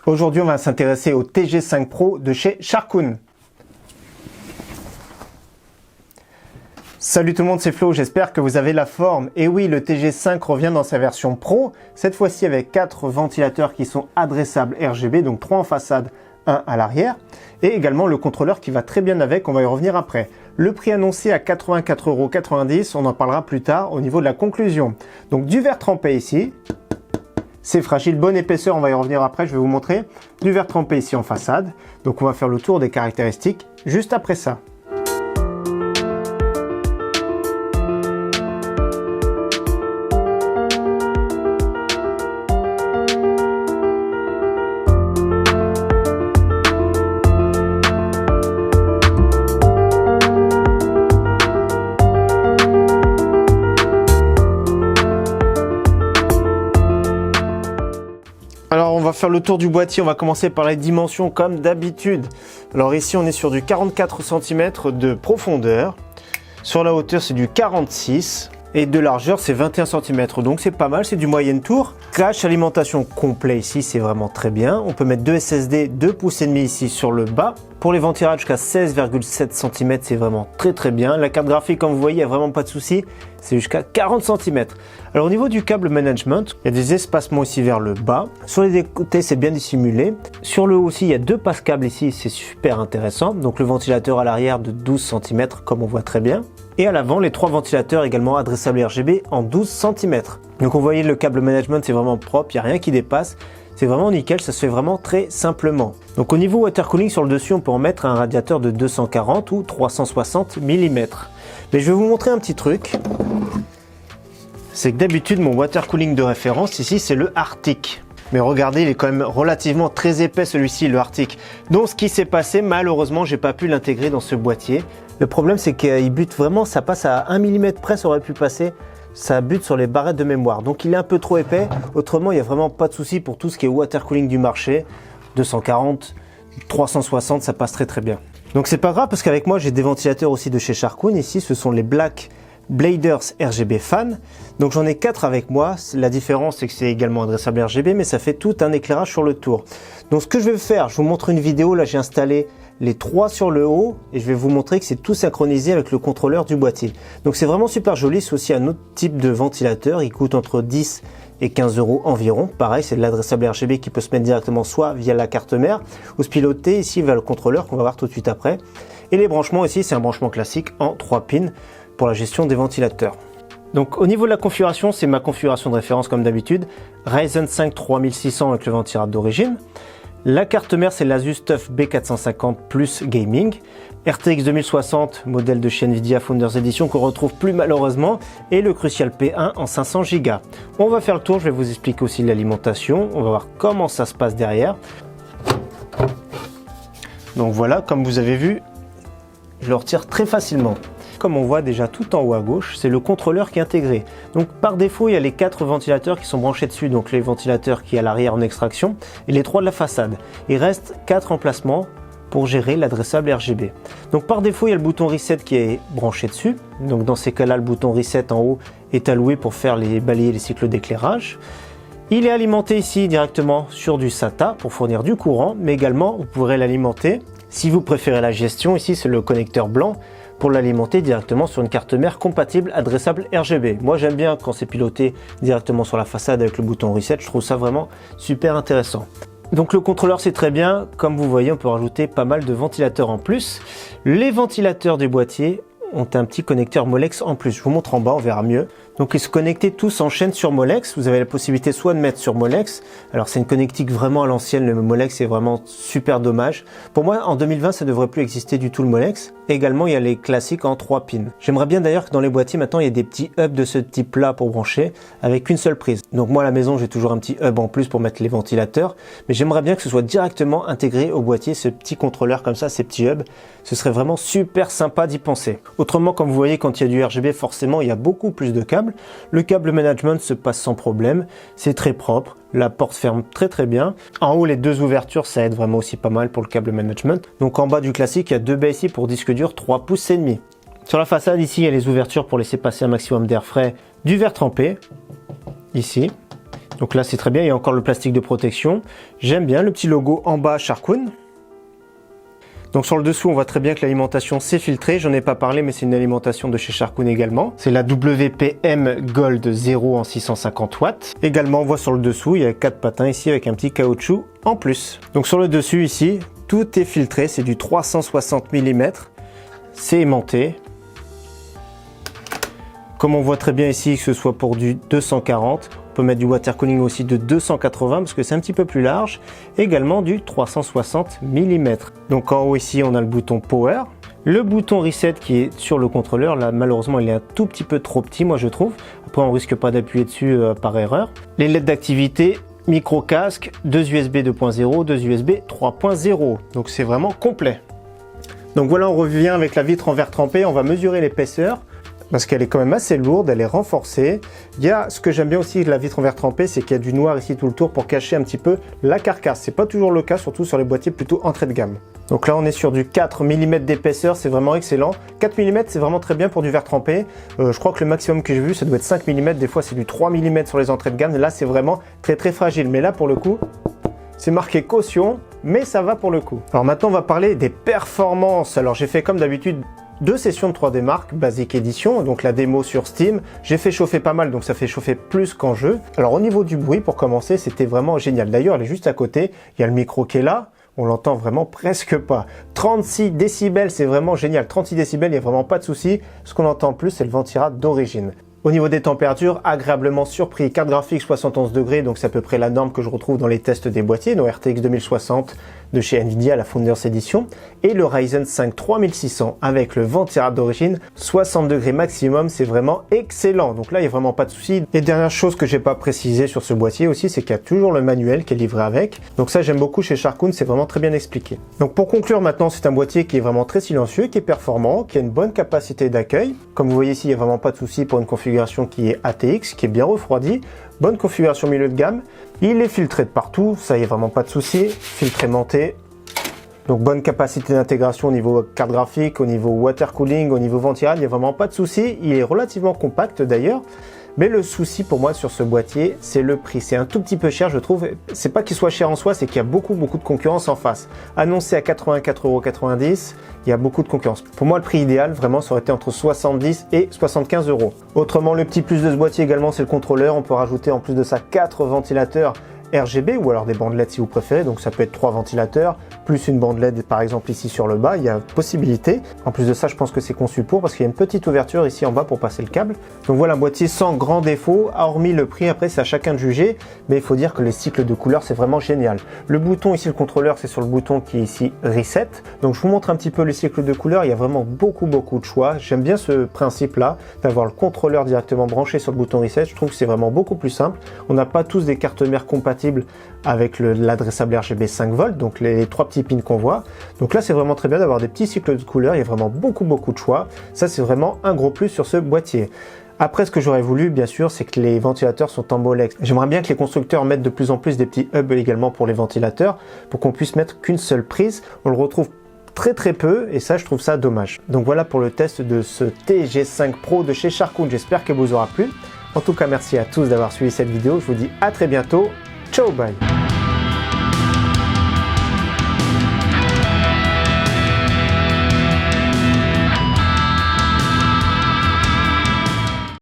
Aujourd'hui, on va s'intéresser au TG5 Pro de chez Sharkoon. Salut tout le monde, c'est Flo, j'espère que vous avez la forme. Et oui, le TG5 revient dans sa version Pro, cette fois-ci avec 4 ventilateurs qui sont adressables RGB, donc 3 en façade, 1 à l'arrière. Et également le contrôleur qui va très bien avec, on va y revenir après. Le prix annoncé à 84,90 €, on en parlera plus tard au niveau de la conclusion. Donc du verre trempé ici. C'est fragile, bonne épaisseur, on va y revenir après, je vais vous montrer. Du verre trempé ici en façade. Donc on va faire le tour des caractéristiques juste après ça. Alors on va faire le tour du boîtier, on va commencer par les dimensions comme d'habitude. Alors ici on est sur du 44 cm de profondeur, sur la hauteur c'est du 46 et de largeur c'est 21 cm, donc c'est pas mal, c'est du moyenne tour. Cache alimentation complet ici, c'est vraiment très bien. On peut mettre 2 SSD 2,5 pouces ici sur le bas. Pour les ventilages jusqu'à 16,7 cm, c'est vraiment très bien. La carte graphique, comme vous voyez, il n'y a vraiment pas de souci, c'est jusqu'à 40 cm. Alors au niveau du câble management, il y a des espacements ici vers le bas. Sur les côtés, c'est bien dissimulé. Sur le haut aussi, il y a 2 passes-câbles ici, c'est super intéressant. Donc le ventilateur à l'arrière de 12 cm, comme on voit très bien. Et à l'avant, les 3 ventilateurs également adressables RGB en 12 cm. Donc vous voyez, le câble management, c'est vraiment propre, il n'y a rien qui dépasse. C'est vraiment nickel, ça se fait vraiment très simplement. Donc au niveau water cooling, sur le dessus, on peut en mettre un radiateur de 240 ou 360 mm. Mais je vais vous montrer un petit truc. C'est que d'habitude, mon water cooling de référence ici, c'est le Arctic. Mais regardez, il est quand même relativement très épais celui-ci, le Arctic. Donc ce qui s'est passé, malheureusement, j'ai pas pu l'intégrer dans ce boîtier. Le problème, c'est qu'il bute vraiment, ça passe à 1 mm près, ça aurait pu passer. Ça bute sur les barrettes de mémoire, donc il est un peu trop épais. Autrement, il n'y a vraiment pas de souci pour tout ce qui est water cooling du marché. 240, 360, ça passe très bien. Donc c'est pas grave parce qu'avec moi j'ai des ventilateurs aussi de chez Sharkoon. Ici ce sont les Black Bladers RGB Fan. Donc j'en ai 4 avec moi. La différence c'est que c'est également adressable RGB, mais ça fait tout un éclairage sur le tour. Donc ce que je vais faire, je vous montre une vidéo. Là j'ai installé les 3 sur le haut et je vais vous montrer que c'est tout synchronisé avec le contrôleur du boîtier. Donc c'est vraiment super joli. C'est aussi un autre type de ventilateur. Il coûte entre 10 et 15 € environ. Pareil, c'est de l'adressable RGB qui peut se mettre directement soit via la carte mère ou se piloter ici via le contrôleur qu'on va voir tout de suite après. Et les branchements ici, c'est un branchement classique en 3 pins pour la gestion des ventilateurs. Donc au niveau de la configuration, c'est ma configuration de référence comme d'habitude. Ryzen 5 3600 avec le ventilateur d'origine. La carte mère, c'est l'Asus TUF B450 Plus Gaming. RTX 2060, modèle de chez Nvidia Founders Edition qu'on retrouve plus malheureusement. Et le Crucial P1 en 500 Go. On va faire le tour, je vais vous expliquer aussi l'alimentation. On va voir comment ça se passe derrière. Donc voilà, comme vous avez vu, je le retire très facilement. Comme on voit déjà tout en haut à gauche, c'est le contrôleur qui est intégré. Donc par défaut, il y a les 4 ventilateurs qui sont branchés dessus, donc les ventilateurs qui à l'arrière en extraction et les 3 de la façade. Il reste 4 emplacements pour gérer l'adressable RGB. Donc par défaut, il y a le bouton Reset qui est branché dessus. Donc dans ces cas-là, le bouton Reset en haut est alloué pour faire balayer les cycles d'éclairage. Il est alimenté ici directement sur du SATA pour fournir du courant, mais également vous pourrez l'alimenter, si vous préférez la gestion, ici c'est le connecteur blanc, pour l'alimenter directement sur une carte mère compatible adressable RGB. Moi j'aime bien quand c'est piloté directement sur la façade avec le bouton Reset, je trouve ça vraiment super intéressant. Donc le contrôleur c'est très bien, comme vous voyez on peut rajouter pas mal de ventilateurs en plus. Les ventilateurs des boîtiers ont un petit connecteur Molex en plus, je vous montre en bas, on verra mieux. Donc ils se connectent tous en chaîne sur Molex, vous avez la possibilité soit de mettre sur Molex, alors c'est une connectique vraiment à l'ancienne, le Molex c'est vraiment super dommage. Pour moi en 2020 ça devrait plus exister du tout le Molex. Et également il y a les classiques en 3 pins. J'aimerais bien d'ailleurs que dans les boîtiers maintenant il y ait des petits hubs de ce type là pour brancher avec une seule prise. Donc moi à la maison j'ai toujours un petit hub en plus pour mettre les ventilateurs, mais j'aimerais bien que ce soit directement intégré au boîtier, ce petit contrôleur comme ça, ces petits hubs, ce serait vraiment super sympa d'y penser. Autrement comme vous voyez quand il y a du RGB forcément il y a beaucoup plus de câbles. Le câble management se passe sans problème, c'est très propre, la porte ferme très bien. En haut les 2 ouvertures ça aide vraiment aussi pas mal pour le câble management. Donc en bas du classique il y a 2 baies ici pour disque dur 3,5 pouces. Sur la façade ici il y a les ouvertures pour laisser passer un maximum d'air frais, du verre trempé, ici, Donc là c'est très bien, il y a encore le plastique de protection. J'aime bien le petit logo en bas Sharkoon. Donc sur le dessous, on voit très bien que l'alimentation c'est filtré. J'en ai pas parlé, mais c'est une alimentation de chez Sharkoon également. C'est la WPM Gold 0 en 650 watts. Également, on voit sur le dessous, il y a 4 patins ici avec un petit caoutchouc en plus. Donc sur le dessus ici, tout est filtré. C'est du 360 mm. C'est aimanté. Comme on voit très bien ici, que ce soit pour du 240, on peut mettre du water cooling aussi de 280 parce que c'est un petit peu plus large. Également du 360 mm. Donc en haut ici, on a le bouton Power. Le bouton Reset qui est sur le contrôleur, là malheureusement il est un tout petit peu trop petit moi je trouve. Après on risque pas d'appuyer dessus par erreur. Les LED d'activité, micro casque, 2 USB 2.0, 2 USB 3.0. Donc c'est vraiment complet. Donc voilà, on revient avec la vitre en verre trempé, on va mesurer l'épaisseur. Parce qu'elle est quand même assez lourde, elle est renforcée. Il y a ce que j'aime bien aussi de la vitre en verre trempé, c'est qu'il y a du noir ici tout le tour pour cacher un petit peu la carcasse. C'est pas toujours le cas, surtout sur les boîtiers plutôt entrée de gamme. Donc là on est sur du 4 mm d'épaisseur, c'est vraiment excellent. 4 mm c'est vraiment très bien pour du verre trempé. Je crois que le maximum que j'ai vu ça doit être 5 mm, des fois c'est du 3 mm sur les entrées de gamme. Là c'est vraiment très fragile, mais là pour le coup c'est marqué caution, mais ça va pour le coup. Alors maintenant on va parler des performances. Alors j'ai fait comme d'habitude 2 sessions de 3D Mark Basic Edition, donc la démo sur Steam. J'ai fait chauffer pas mal, donc ça fait chauffer plus qu'en jeu. Alors au niveau du bruit, pour commencer, c'était vraiment génial. D'ailleurs, elle est juste à côté, il y a le micro qui est là, on l'entend vraiment presque pas. 36 décibels, c'est vraiment génial. 36 décibels, il n'y a vraiment pas de souci. Ce qu'on entend plus, c'est le ventirad d'origine. Au niveau des températures, agréablement surpris. Carte graphique 71 degrés, donc c'est à peu près la norme que je retrouve dans les tests des boîtiers, nos RTX 2060 de chez Nvidia, la Founders Edition, et le Ryzen 5 3600 avec le ventirad d'origine, 60 degrés maximum, c'est vraiment excellent. Donc là, il n'y a vraiment pas de souci. Et dernière chose que j'ai pas précisé sur ce boîtier aussi, c'est qu'il y a toujours le manuel qui est livré avec. Donc ça, j'aime beaucoup chez Sharkoon, c'est vraiment très bien expliqué. Donc pour conclure maintenant, c'est un boîtier qui est vraiment très silencieux, qui est performant, qui a une bonne capacité d'accueil. Comme vous voyez ici, il n'y a vraiment pas de souci pour une configuration qui est ATX, qui est bien refroidie. Bonne configuration milieu de gamme. Il est filtré de partout, ça y est vraiment pas de souci. Filtré aimanté. Donc bonne capacité d'intégration au niveau carte graphique, au niveau water cooling, au niveau ventirad, il n'y a vraiment pas de souci. Il est relativement compact d'ailleurs. Mais le souci pour moi sur ce boîtier, c'est le prix. C'est un tout petit peu cher, je trouve. C'est pas qu'il soit cher en soi, c'est qu'il y a beaucoup de concurrence en face. Annoncé à 84,90 €, il y a beaucoup de concurrence. Pour moi, le prix idéal, vraiment, ça aurait été entre 70 et 75 €. Autrement, le petit plus de ce boîtier également, c'est le contrôleur. On peut rajouter en plus de ça 4 ventilateurs RGB ou alors des bandes LED si vous préférez, donc ça peut être 3 ventilateurs plus une bande LED par exemple ici sur le bas, il y a possibilité. En plus de ça, je pense que c'est conçu pour, parce qu'il y a une petite ouverture ici en bas pour passer le câble. Donc voilà, un boîtier sans grand défaut, hormis le prix. Après c'est à chacun de juger, mais il faut dire que les cycles de couleurs c'est vraiment génial. Le bouton ici, le contrôleur, c'est sur le bouton qui est ici Reset. Donc je vous montre un petit peu les cycles de couleurs, il y a vraiment beaucoup de choix. J'aime bien ce principe là, d'avoir le contrôleur directement branché sur le bouton Reset. Je trouve que c'est vraiment beaucoup plus simple. On n'a pas tous des cartes mères compatibles avec l'adressable RGB 5 volts, donc les 3 petits pins qu'on voit. Donc là c'est vraiment très bien d'avoir des petits cycles de couleurs, il y a vraiment beaucoup de choix. Ça c'est vraiment un gros plus sur ce boîtier. Après, ce que j'aurais voulu, bien sûr, c'est que les ventilateurs sont en Molex. J'aimerais bien que les constructeurs mettent de plus en plus des petits hubs également pour les ventilateurs, pour qu'on puisse mettre qu'une seule prise. On le retrouve très peu, et ça je trouve ça dommage. Donc voilà pour le test de ce TG5 Pro de chez Sharkoon. J'espère que vous aura plu. En tout cas, merci à tous d'avoir suivi cette vidéo. Je vous dis à très bientôt. Ciao, bye.